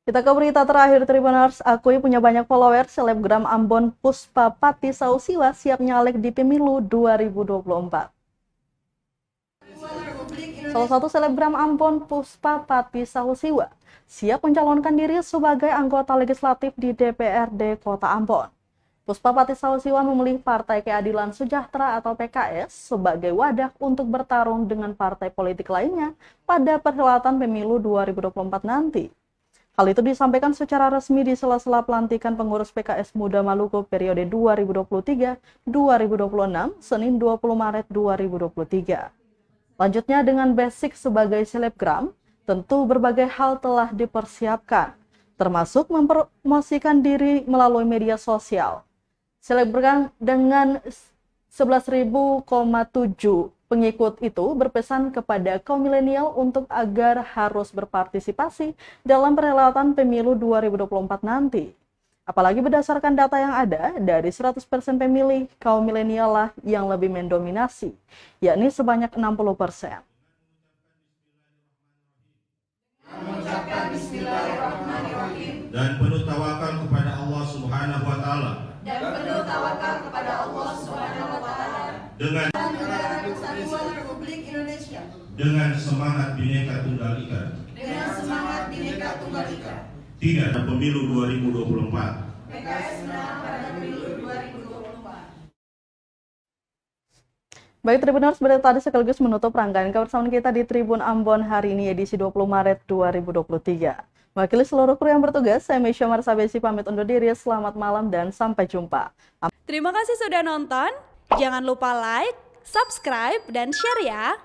Kita ke berita terakhir, Tribuners. Akui punya banyak followers, selebgram Ambon Puspa Pati Sausiwa siap nyalek di pemilu 2024. Salah satu selebgram Ambon, Puspa Pati Sausiwa, siap mencalonkan diri sebagai anggota legislatif di DPRD Kota Ambon. Puspa Pati Sausiwa memilih Partai Keadilan Sejahtera atau PKS sebagai wadah untuk bertarung dengan partai politik lainnya pada perhelatan pemilu 2024 nanti. Hal itu disampaikan secara resmi di sela-sela pelantikan pengurus PKS Muda Maluku periode 2023-2026, Senin 20 Maret 2023. Lanjutnya, dengan basic sebagai selebgram, tentu berbagai hal telah dipersiapkan, termasuk mempromosikan diri melalui media sosial. Selebgram dengan 11.000,7 pengikut itu berpesan kepada kaum milenial untuk agar harus berpartisipasi dalam perhelatan pemilu 2024 nanti. Apalagi berdasarkan data yang ada, dari 100% pemilih, kaum milenial lah yang lebih mendominasi, yakni sebanyak 60%. Mengucapkan Bismillahirrahmanirrahim dan penuh tawakal kepada Allah Subhanahu wa taala. Dengan Kesatuan Republik Indonesia. dengan semangat Bhinneka Tunggal Ika. Tidak ada pemilu 2024. PKS menang pada pemilu 2024. Baik, Tribuners, berita tadi sekaligus menutup rangkaian kebersamaan kita di Tribun Ambon hari ini edisi 20 Maret 2023. Mewakili seluruh kru yang bertugas, saya Mesya Marsabesi pamit undur diri. Selamat malam dan sampai jumpa. Terima kasih sudah nonton. Jangan lupa like, subscribe, dan share ya.